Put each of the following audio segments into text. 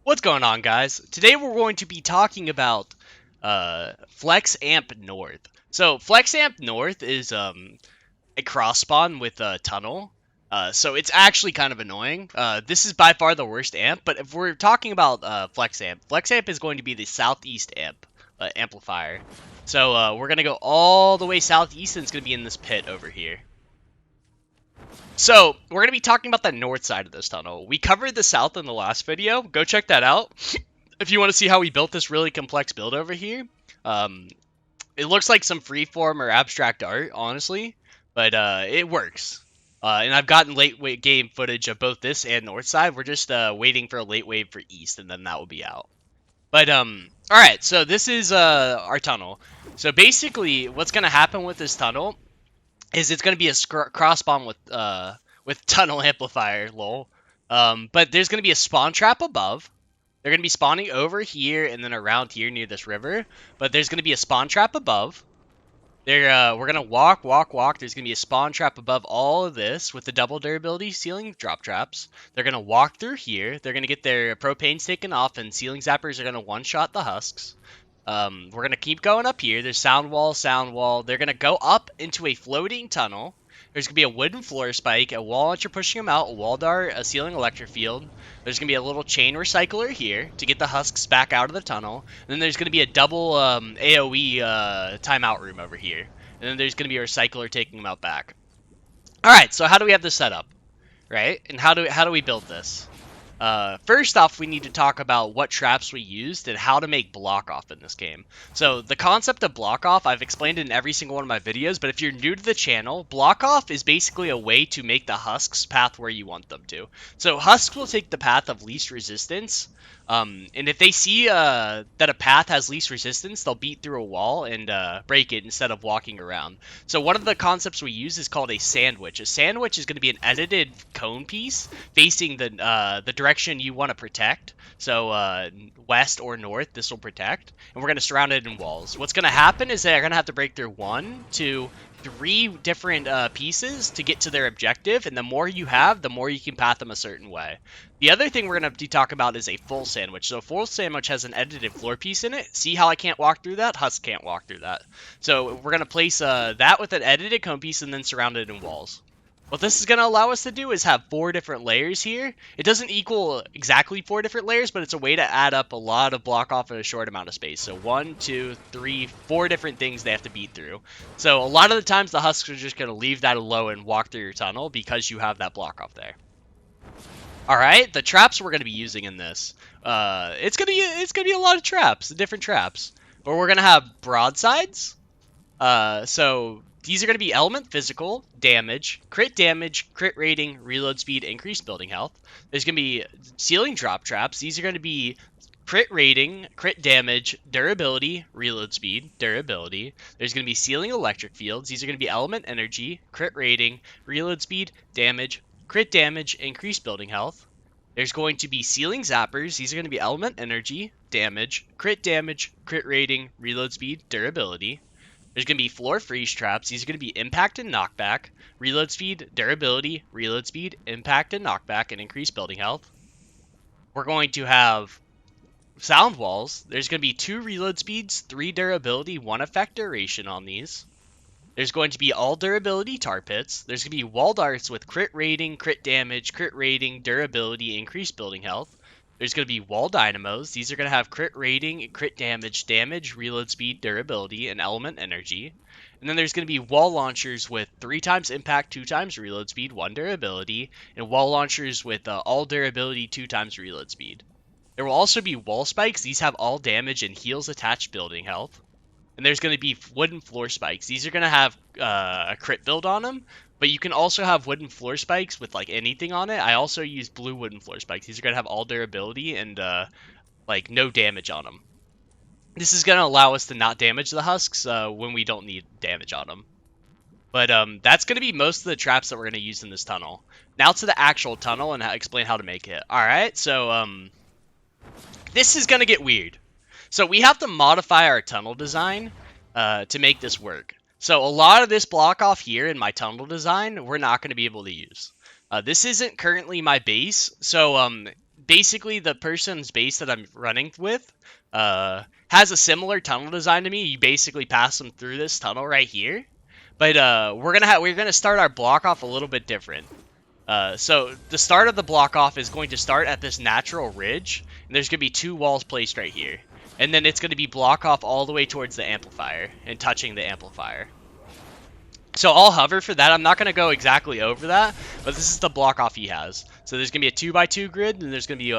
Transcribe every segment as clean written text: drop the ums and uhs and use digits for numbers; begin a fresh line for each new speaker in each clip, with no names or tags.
What's going on, guys? Today we're going to be talking about Flex Amp North. So Flex Amp North is a cross spawn with a tunnel. So it's actually kind of annoying. This is by far the worst amp, but if we're talking about Flex Amp is going to be the southeast amplifier. So we're gonna go all the way southeast, and it's gonna be in this pit over here. So, we're going to be talking about the north side of this tunnel. We covered the south in the last video. Go check that out if you want to see how we built this really complex build over here. Um, it looks like some freeform or abstract art, honestly, but it works. And I've gotten late game footage of both this and north side. We're just waiting for a late wave for east, and then that will be out. But all right. So this is our tunnel. So basically, what's going to happen with this tunnel is it's going to be a cross spawn with tunnel amplifier, lol. But there's going to be a spawn trap above. They're going to be spawning over here and then around here near this river. But there's going to be a spawn trap above. We're going to walk. There's going to be a spawn trap above all of this with the double durability ceiling drop traps. They're going to walk through here. They're going to get their propanes taken off, and ceiling zappers are going to one-shot the husks. We're going to keep going up here. There's sound wall. They're going to go up into a floating tunnel. There's going to be a wooden floor spike, a wall launcher pushing them out, a wall dart, a ceiling electric field. There's going to be a little chain recycler here to get the husks back out of the tunnel. And then there's going to be a double AoE timeout room over here. And then there's going to be a recycler taking them out back. Alright, so how do we have this set up? Right? And how do we build this? First off, we need to talk about what traps we used and how to make block off in this game. So the concept of block off, I've explained in every single one of my videos, but if you're new to the channel, block off is basically a way to make the husks path where you want them to. So husks will take the path of least resistance, and if they see that a path has least resistance, they'll beat through a wall and break it instead of walking around. So one of the concepts we use is called a sandwich. A sandwich is going to be an edited cone piece facing the direction you want to protect. So west or north, this will protect, and we're going to surround it in walls. What's going to happen is they're going to have to break through 1, 2, 3 different pieces to get to their objective, and the more you have, the more you can path them a certain way. The other thing we're going to talk about is a full sandwich. So a full sandwich has an edited floor piece in it. See how I can't walk through that? Husk can't walk through that. So we're going to place that with an edited cone piece and then surround it in walls. What this is going to allow us to do is have 4 different layers here. It doesn't equal exactly 4 different layers, but it's a way to add up a lot of block off in a short amount of space. So 1, 2, 3, 4 different things they have to beat through. So a lot of the times the husks are just going to leave that alone and walk through your tunnel because you have that block off there. All right, the traps we're going to be using in this. It's gonna be a lot of traps, different traps. But we're going to have broadsides. So these are going to be element physical, damage, crit rating, reload speed, increased building health. There's going to be ceiling drop traps. These are going to be crit rating, crit damage, durability, reload speed, durability. There's going to be ceiling electric fields. These are going to be element energy, crit rating, reload speed, damage, crit damage, increased building health. There's going to be ceiling zappers. These are going to be element energy, damage, crit rating, reload speed, durability. There's going to be floor freeze traps. These are going to be impact and knockback, reload speed, durability, reload speed, impact and knockback, and increased building health. We're going to have sound walls. There's going to be 2 reload speeds, 3 durability, 1 effect duration on these. There's going to be all durability tar pits. There's going to be wall darts with crit rating, crit damage, crit rating, durability, increased building health. There's going to be wall dynamos. These are going to have crit rating, crit damage, reload speed, durability, and element energy. And then there's going to be wall launchers with 3 times impact, 2 times reload speed, 1 durability, and wall launchers with all durability, 2 times reload speed. There will also be wall spikes. These have all damage and heals attached building health. And there's going to be wooden floor spikes. These are going to have a crit build on them, but you can also have wooden floor spikes with like anything on it. I also use blue wooden floor spikes. These are going to have all durability and like no damage on them. This is going to allow us to not damage the husks when we don't need damage on them. But that's going to be most of the traps that we're going to use in this tunnel. Now to the actual tunnel and explain how to make it. Alright, so this is going to get weird. So we have to modify our tunnel design to make this work. So a lot of this block off here in my tunnel design, we're not going to be able to use. This isn't currently my base, so basically the person's base that I'm running with has a similar tunnel design to me. You basically pass them through this tunnel right here. But we're gonna start our block off a little bit different. So the start of the block off is going to start at this natural ridge, and there's gonna be 2 walls placed right here. And then it's gonna be block off all the way towards the amplifier and touching the amplifier. So I'll hover for that. I'm not going to go exactly over that, but this is the block off he has. So there's going to be a 2x2 grid, and there's going to be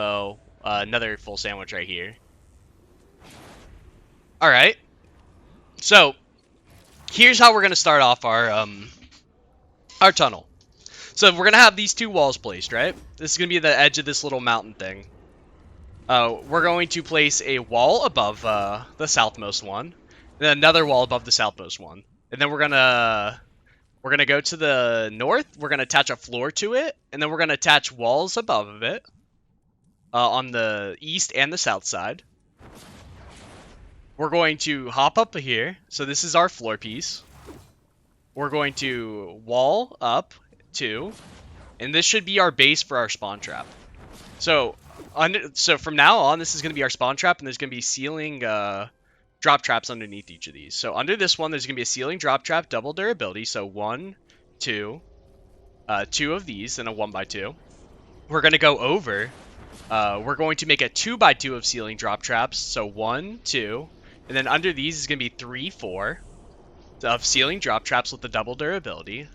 another full sandwich right here. All right. So here's how we're going to start off our tunnel. So we're going to have these 2 walls placed, right? This is going to be the edge of this little mountain thing. We're going to place a wall above the southmost one, and then another wall above the southmost one. And then we're gonna go to the north. We're gonna attach a floor to it, and then we're gonna attach walls above of it on the east and the south side. We're going to hop up here. So this is our floor piece. We're going to wall up 2, and this should be our base for our spawn trap. So from now on, this is gonna be our spawn trap, and there's gonna be ceiling drop traps underneath each of these. So under this one, there's going to be a ceiling drop trap, double durability. So 1, 2, 2 of these, and a 1x2. We're going to go over. We're going to make a 2x2 of ceiling drop traps. So 1, 2, and then under these is going to be 3, 4 of ceiling drop traps with the double durability.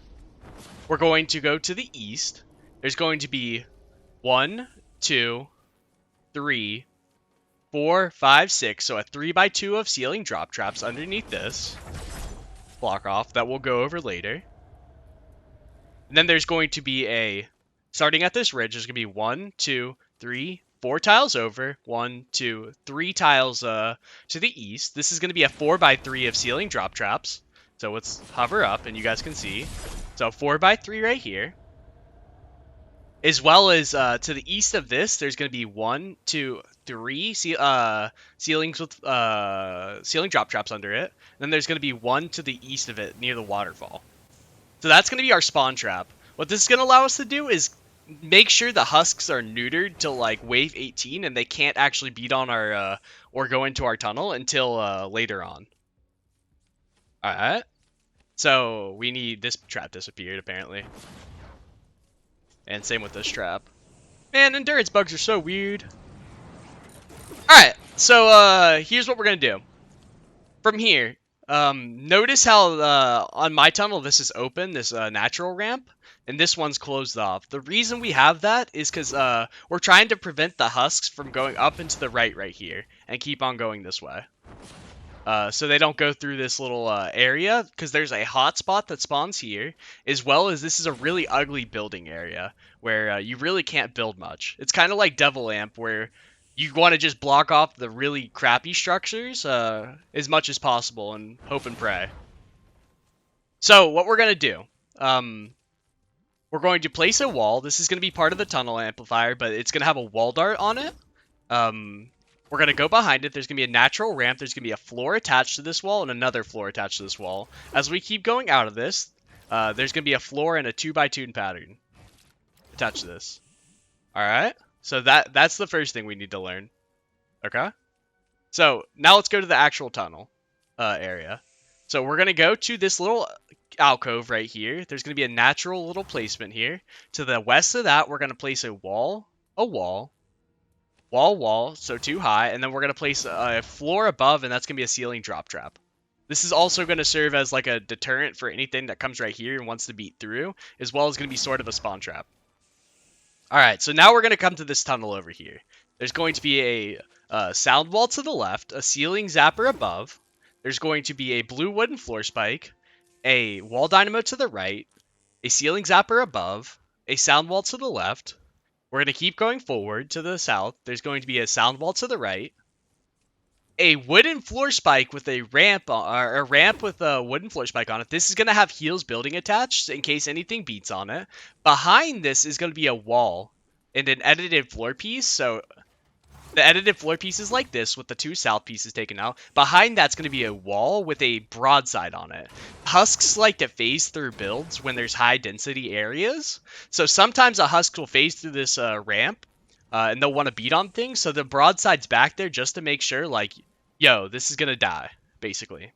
We're going to go to the east. There's going to be 1, 2, 3, 4, 5, 6, so a 3x2 of ceiling drop traps underneath this block off that we'll go over later. And then there's going to be starting at this ridge, there's going to be 1, 2, 3, 4 tiles over, 1, 2, 3 tiles to the east. This is going to be a 4x3 of ceiling drop traps. So let's hover up and you guys can see. So 4x3 right here. As well as to the east of this, there's going to be 1, 2, 3 ceilings with ceiling drop traps under it. And then there's going to be 1 to the east of it near the waterfall. So that's going to be our spawn trap. What this is going to allow us to do is make sure the husks are neutered till like wave 18, and they can't actually beat on our or go into our tunnel until later on. All right. So we need this trap disappeared apparently. And same with this trap. Man, endurance bugs are so weird. Alright, so here's what we're going to do. From here, notice how on my tunnel this is open, this natural ramp, and this one's closed off. The reason we have that is because we're trying to prevent the husks from going up and to the right here, and keep on going this way. So they don't go through this little area, because there's a hotspot that spawns here, as well as this is a really ugly building area, where you really can't build much. It's kind of like Devil Amp, where you want to just block off the really crappy structures as much as possible, and hope and pray. So what we're going to do, we're going to place a wall. This is going to be part of the tunnel amplifier, but it's going to have a wall dart on it. We're going to go behind it. There's going to be a natural ramp. There's going to be a floor attached to this wall and another floor attached to this wall. As we keep going out of this, there's going to be a floor and a 2x2 pattern attached to this. Alright? So that's the first thing we need to learn. Okay? So now let's go to the actual tunnel area. So we're going to go to this little alcove right here. There's going to be a natural little placement here. To the west of that, we're going to place a wall, wall, so 2 high, and then we're going to place a floor above, and that's going to be a ceiling drop trap. This is also going to serve as like a deterrent for anything that comes right here and wants to beat through, as well as going to be sort of a spawn trap. Alright, so now we're going to come to this tunnel over here. There's going to be a sound wall to the left, a ceiling zapper above, there's going to be a blue wooden floor spike, a wall dynamo to the right, a ceiling zapper above, a sound wall to the left. We're going to keep going forward to the south. There's going to be a sound wall to the right. A wooden floor spike with a ramp, or a ramp with a wooden floor spike on it. This is going to have heels building attached in case anything beats on it. Behind this is going to be a wall and an edited floor piece. So the edited floor piece is like this with the 2 south pieces taken out. Behind that's going to be a wall with a broadside on it. Husks like to phase through builds when there's high density areas. So sometimes a husk will phase through this ramp and they'll want to beat on things. So the broadside's back there just to make sure, like, yo, this is gonna die, basically.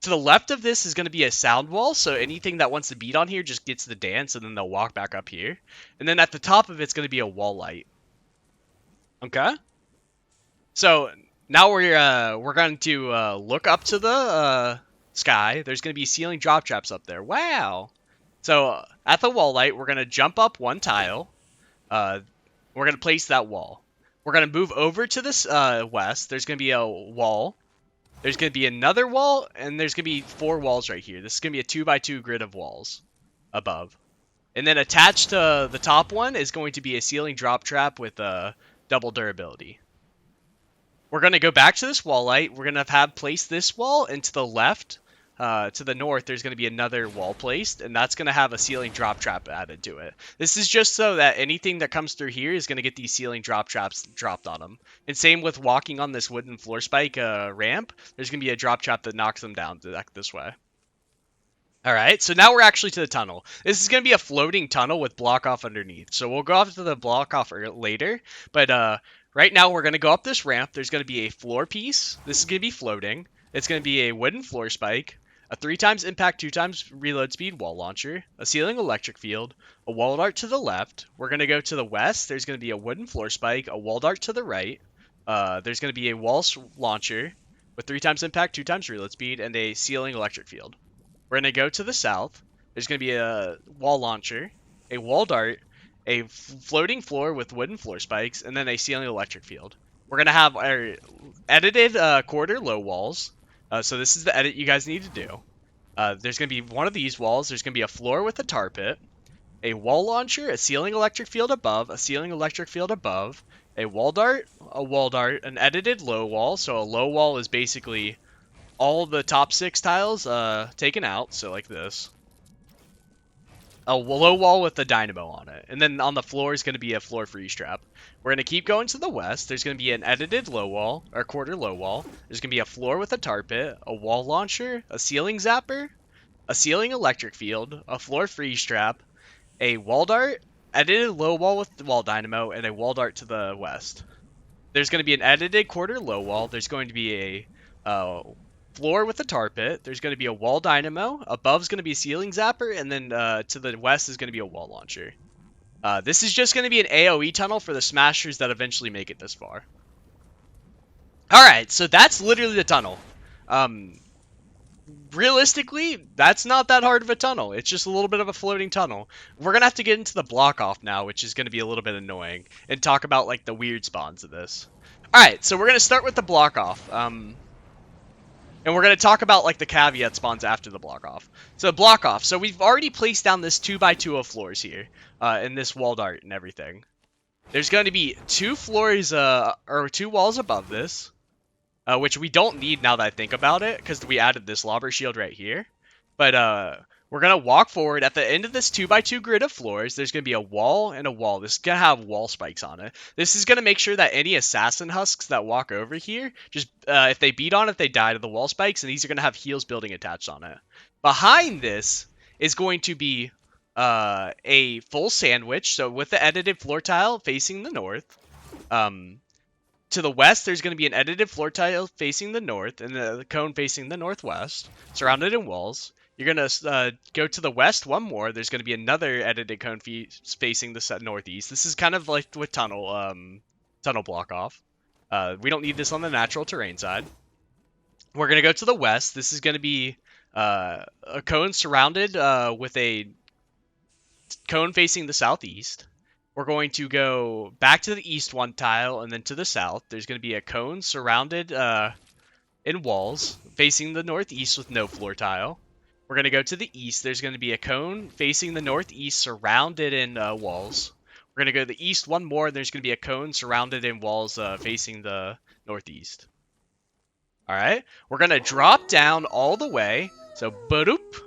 To the left of this is going to be a sound wall, so anything that wants to beat on here just gets the dance, and then they'll walk back up here. And then at the top of it's going to be a wall light. Okay? So now we're going to look up to the sky. There's going to be ceiling drop traps up there. Wow! So at the wall light, we're going to jump up one tile. We're going to place that wall. We're going to move over to this west. There's going to be a wall. There's going to be another wall, and there's going to be 4 walls right here. This is going to be a 2x2 grid of walls above. And then attached to the top one is going to be a ceiling drop trap with double durability. We're going to go back to this wall light. We're going to have placed this wall, and to the left, to the north, there's going to be another wall placed, and that's going to have a ceiling drop trap added to it. This is just so that anything that comes through here is going to get these ceiling drop traps dropped on them. And same with walking on this wooden floor spike ramp, there's going to be a drop trap that knocks them down this way. Alright, so now we're actually to the tunnel. This is going to be a floating tunnel with block off underneath. So we'll go off to the block off later, but right now we're going to go up this ramp. There's going to be a floor piece. This is going to be floating. It's going to be a wooden floor spike, a 3x impact, 2x reload speed wall launcher, a ceiling electric field, a wall dart to the left. We're going to go to the west. There's going to be a wooden floor spike, a wall dart to the right. There's going to be a wall launcher with 3x impact, 2x reload speed, and a ceiling electric field. We're going to go to the south. There's going to be a wall launcher, a wall dart, a floating floor with wooden floor spikes, and then a ceiling electric field. We're going to have our edited quarter low walls. So this is the edit you guys need to do. There's going to be one of these walls. There's going to be a floor with a tar pit, a wall launcher, a ceiling electric field above, a ceiling electric field above, a wall dart, an edited low wall. So a low wall is basically all the top 6 tiles taken out, so like this. A low wall with a dynamo on it. And then on the floor is going to be a floor freeze trap. We're going to keep going to the west. There's going to be an edited low wall, or quarter low wall. There's going to be a floor with a tar pit, a wall launcher, a ceiling zapper, a ceiling electric field, a floor freeze trap, a wall dart, edited low wall with the wall dynamo, and a wall dart to the west. There's going to be an edited quarter low wall. There's going to be a floor with a tar pit. There's going to be a wall dynamo. Above is going to be a ceiling zapper, and then to the west is going to be a wall launcher. This is just going to be an AoE tunnel for the smashers that eventually make it this far. Alright, so that's literally the tunnel. Realistically, that's not that hard of a tunnel. It's just a little bit of a floating tunnel. We're going to have to get into the block off now, which is going to be a little bit annoying, and talk about like the weird spawns of this. Alright, so we're going to start with the block off. And we're going to talk about like the caveat spawns after the block off. So block off. So we've already placed down this 2x2 of floors here. And this wall dart and everything. There's going to be 2 floors, or 2 walls above this. Which we don't need now that I think about it. Because we added this lobber shield right here. But we're going to walk forward. At the end of this 2x2 grid of floors, there's going to be a wall and a wall. This is going to have wall spikes on it. This is going to make sure that any assassin husks that walk over here, just if they beat on it, they die to the wall spikes, and these are going to have heals building attached on it. Behind this is going to be a full sandwich, so with the edited floor tile facing the north. To the west, there's going to be an edited floor tile facing the north, and the cone facing the northwest, surrounded in walls. You're going to go to the west one more. There's going to be another edited cone facing the northeast. This is kind of like with tunnel block off. We don't need this on the natural terrain side. We're going to go to the west. This is going to be a cone surrounded with a cone facing the southeast. We're going to go back to the east one tile and then to the south. There's going to be a cone surrounded in walls facing the northeast with no floor tile. We're going to go to the east. There's going to be a cone facing the northeast surrounded in walls. We're going to go to the east one more, and there's going to be a cone surrounded in walls facing the northeast. Alright, we're going to drop down all the way. So, boop.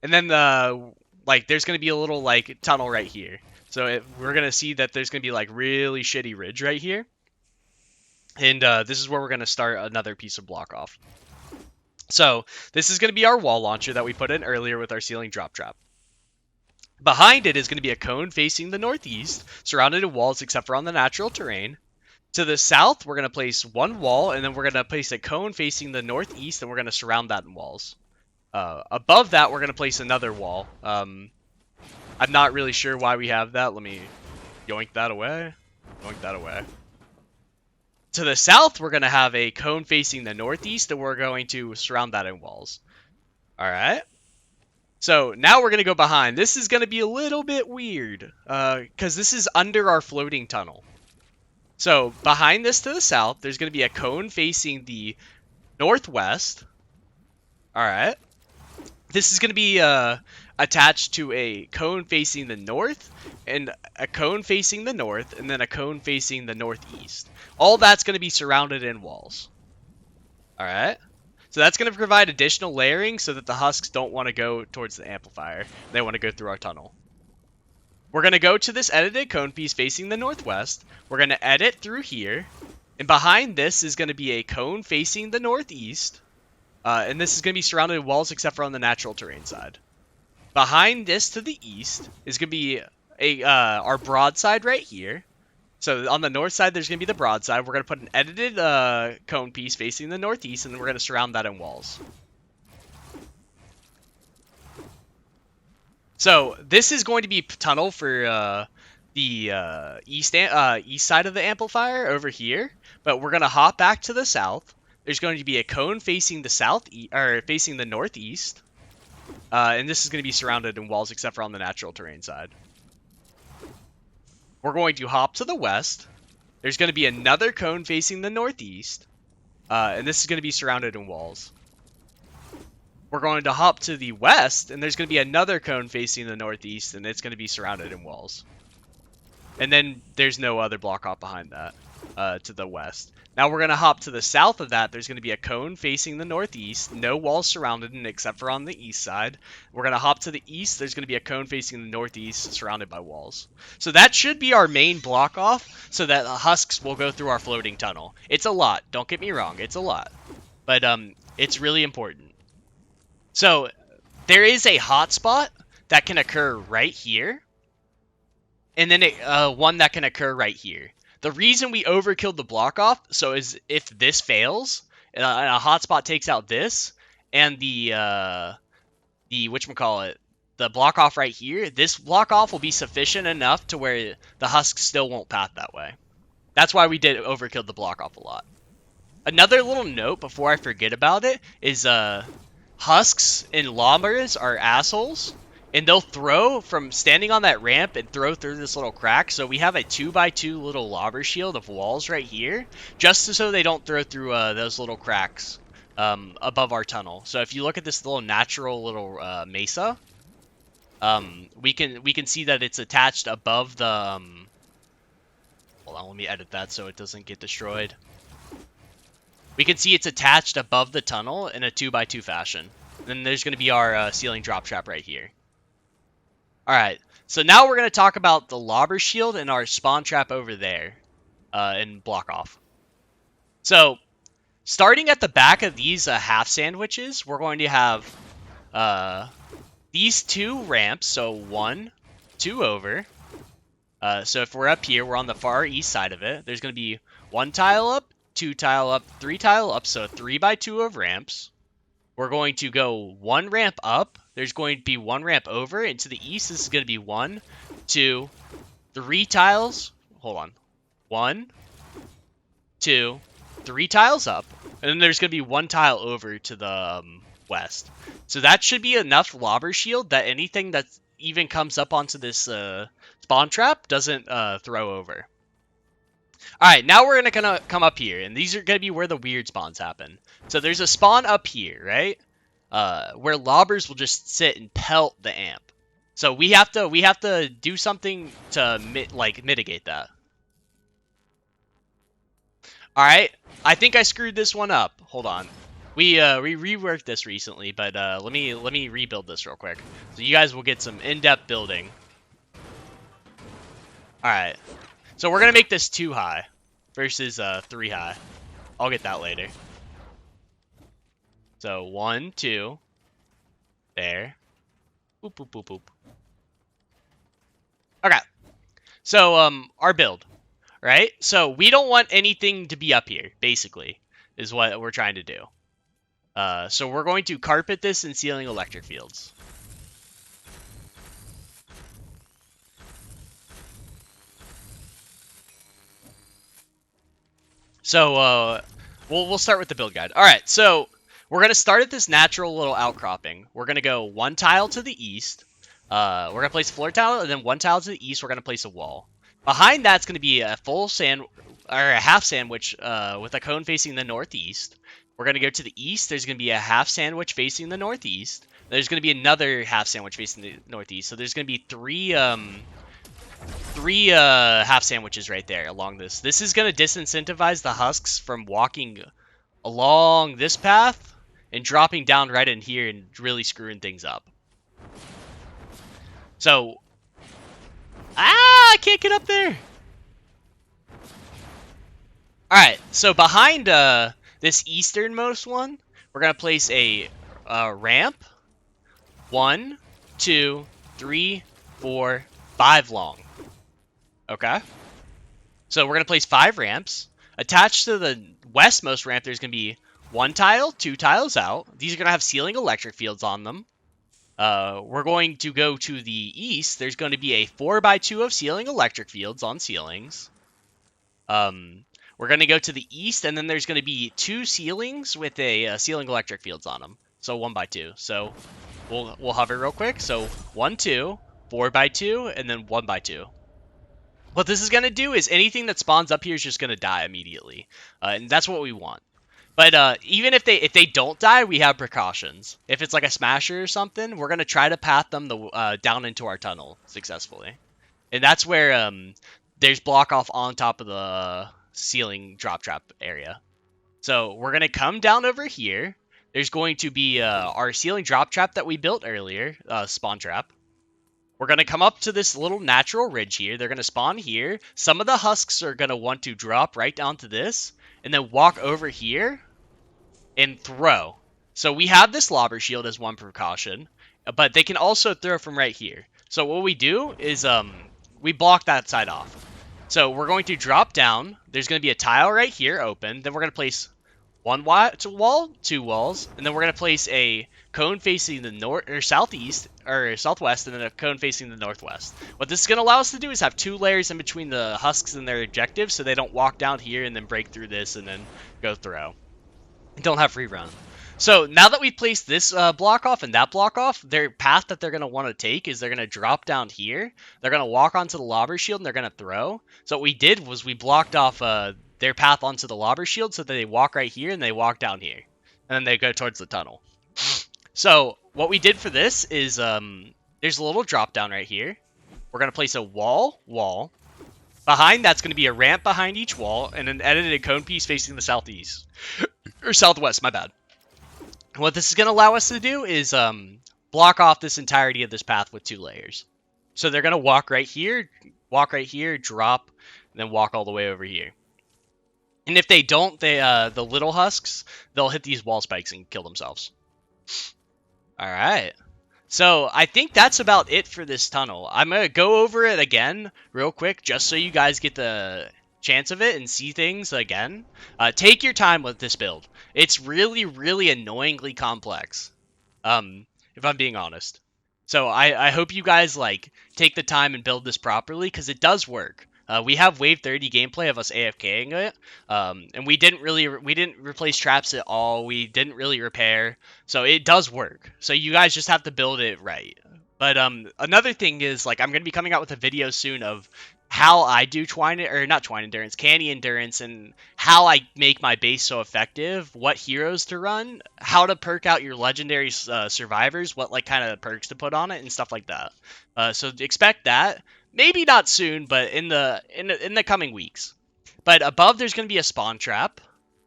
And then, there's going to be a little, tunnel right here. So, we're going to see that there's going to be, really shitty ridge right here. And this is where we're going to start another piece of block off. So, this is going to be our wall launcher that we put in earlier with our ceiling drop trap. Behind it is going to be a cone facing the northeast, surrounded in walls except for on the natural terrain. To the south, we're going to place one wall, and then we're going to place a cone facing the northeast, and we're going to surround that in walls. Above that, we're going to place another wall. I'm not really sure why we have that. Let me yoink that away. Yoink that away. To the south, we're going to have a cone facing the northeast, and we're going to surround that in walls. Alright. So now we're going to go behind. This is going to be a little bit weird, because this is under our floating tunnel. So behind this to the south, there's going to be a cone facing the northwest. Alright. This is going to be attached to a cone facing the north, and a cone facing the north, and then a cone facing the northeast. All that's going to be surrounded in walls. Alright. So that's going to provide additional layering so that the husks don't want to go towards the amplifier. They want to go through our tunnel. We're going to go to this edited cone piece facing the northwest. We're going to edit through here. And behind this is going to be a cone facing the northeast. And this is going to be surrounded with walls except for on the natural terrain side. Behind this to the east is going to be our broadside right here. So on the north side, there's going to be the broadside. We're going to put an edited cone piece facing the northeast, and then we're going to surround that in walls. So this is going to be tunnel for the east side of the amplifier over here. But we're going to hop back to the south. There's going to be a cone facing the facing the northeast. And this is going to be surrounded in walls except for on the natural terrain side. We're going to hop to the west. There's going to be another cone facing the northeast. And this is going to be surrounded in walls. We're going to hop to the west, and there's going to be another cone facing the northeast, and it's going to be surrounded in walls. And then there's no other block hop behind that to the west. Now we're going to hop to the south of that. There's going to be a cone facing the northeast. No walls surrounded it except for on the east side. We're going to hop to the east. There's going to be a cone facing the northeast surrounded by walls. So that should be our main block off so that the husks will go through our floating tunnel. It's a lot. Don't get me wrong. It's a lot. But it's really important. So there is a hotspot that can occur right here. And then one that can occur right here. The reason we overkilled the block off, so is if this fails, and a hotspot takes out this, and the whatchamacallit, the block off right here, this block off will be sufficient enough to where the husks still won't path that way. That's why we did overkill the block off a lot. Another little note before I forget about it is husks and lobbers are assholes. And they'll throw from standing on that ramp and throw through this little crack. So we have a 2x2 little lobber shield of walls right here. Just so they don't throw through those little cracks above our tunnel. So if you look at this little natural little mesa, we can see that it's attached above the... hold on, let me edit that so it doesn't get destroyed. We can see it's attached above the tunnel in a 2x2 fashion. Then there's going to be our ceiling drop trap right here. Alright, so now we're going to talk about the lobber shield and our spawn trap over there and block off. So, starting at the back of these half sandwiches, we're going to have these two ramps, so 1, 2 over. So if we're up here, we're on the far east side of it. There's going to be 1 tile up, 2 tile up, 3 tile up, so 3x2 of ramps. We're going to go 1 ramp up. There's going to be 1 ramp over. And to the east, this is going to be 1, 2, 3 tiles. Hold on. 1, 2, 3 tiles up. And then there's going to be 1 tile over to the west. So that should be enough lobber shield that anything that even comes up onto this spawn trap doesn't throw over. Alright, now we're going to come up here, and these are going to be where the weird spawns happen. So there's a spawn up here, right? Where lobbers will just sit and pelt the amp. So we have to do something to mitigate that. Alright, I think I screwed this one up. Hold on. We reworked this recently, but let me rebuild this real quick. So you guys will get some in-depth building. Alright. So we're going to make this 2 high versus 3 high. I'll get that later. So 1, 2. There. Boop, boop, boop, boop. So, our build, right? So we don't want anything to be up here, basically, is what we're trying to do. So we're going to carpet this in ceiling electric fields. So, we'll start with the build guide. All right, so we're gonna start at this natural little outcropping. We're gonna go one tile to the east. We're gonna place a floor tile, and then one tile to the east. We're gonna place a wall. Behind that's gonna be a full sand or a half sandwich with a cone facing the northeast. We're gonna go to the east. There's gonna be a half sandwich facing the northeast. There's gonna be another half sandwich facing the northeast. So there's gonna be three half sandwiches right there along this. This is going to disincentivize the husks from walking along this path and dropping down right in here and really screwing things up. So, I can't get up there. Alright, so behind this easternmost one, we're going to place a ramp. 1, 2, 3, 4, 5 long. Okay. So we're going to place 5 ramps. Attached to the westmost ramp, there's going to be 1 tile, 2 tiles out. These are going to have ceiling electric fields on them. We're going to go to the east. There's going to be a 4x2 of ceiling electric fields on ceilings. We're going to go to the east, and then there's going to be 2 ceilings with a ceiling electric fields on them. So 1x2. So we'll hover real quick. So 1, 2, 4x2, and then 1x2. What this is going to do is anything that spawns up here is just going to die immediately. And that's what we want. But even if they don't die, we have precautions. If it's like a smasher or something, we're going to try to path them down into our tunnel successfully. And that's where there's block off on top of the ceiling drop trap area. So we're going to come down over here. There's going to be our ceiling drop trap that we built earlier, spawn trap. We're going to come up to this little natural ridge here. They're going to spawn here. Some of the husks are going to want to drop right down to this and then walk over here and throw. So we have this lobber shield as one precaution, but they can also throw from right here. So what we do is we block that side off. So we're going to drop down. There's going to be a tile right here open. Then we're going to place 1 wall, 2 walls, and then we're going to place a cone facing the north or southeast or southwest, and then a cone facing the northwest. What this is going to allow us to do is have 2 layers in between the husks and their objectives, so they don't walk down here and then break through this and then go throw. Don't have free run. So now that we've placed this block off and that block off, their path that they're going to want to take is they're going to drop down here. They're going to walk onto the lobber shield and they're going to throw. So what we did was we blocked off their path onto the lobber shield so that they walk right here and they walk down here. And then they go towards the tunnel. So what we did for this is there's a little drop down right here. We're going to place a wall. Behind that's going to be a ramp behind each wall and an edited cone piece facing the southeast. Or southwest, my bad. What this is going to allow us to do is block off this entirety of this path with 2 layers. So they're going to walk right here, drop, and then walk all the way over here. And if they don't, the little husks, they'll hit these wall spikes and kill themselves. All right. So I think that's about it for this tunnel. I'm going to go over it again real quick just so you guys get the chance of it and see things again. Take your time with this build. It's really, really annoyingly complex, if I'm being honest. So I hope you guys take the time and build this properly because it does work. We have Wave 30 gameplay of us AFKing it, and we didn't replace traps at all. We didn't really repair, so it does work. So you guys just have to build it right. But another thing is I'm gonna be coming out with a video soon of how I do Canny endurance, and how I make my base so effective, what heroes to run, how to perk out your legendary survivors, what kind of perks to put on it, and stuff like that. So expect that. Maybe not soon, but in the coming weeks. But above there's going to be a spawn trap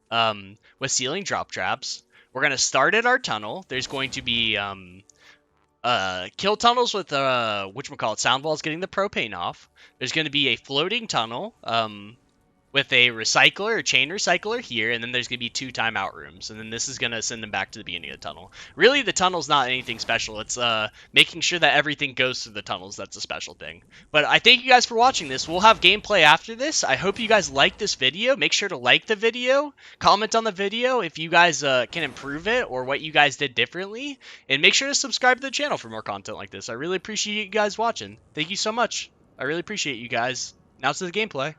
with ceiling drop traps. We're going to start at our tunnel. There's going to be kill tunnels with sound walls getting the propane off. There's going to be a floating tunnel with a recycler or chain recycler here, and then there's going to be 2 timeout rooms, and then this is going to send them back to the beginning of the tunnel. Really, the tunnel's not anything special. It's making sure that everything goes through the tunnels. That's a special thing. But I thank you guys for watching this. We'll have gameplay after this. I hope you guys like this video. Make sure to like the video, comment on the video if you guys can improve it or what you guys did differently, and make sure to subscribe to the channel for more content like this. I really appreciate you guys watching. Thank you so much. I really appreciate you guys. Now to the gameplay.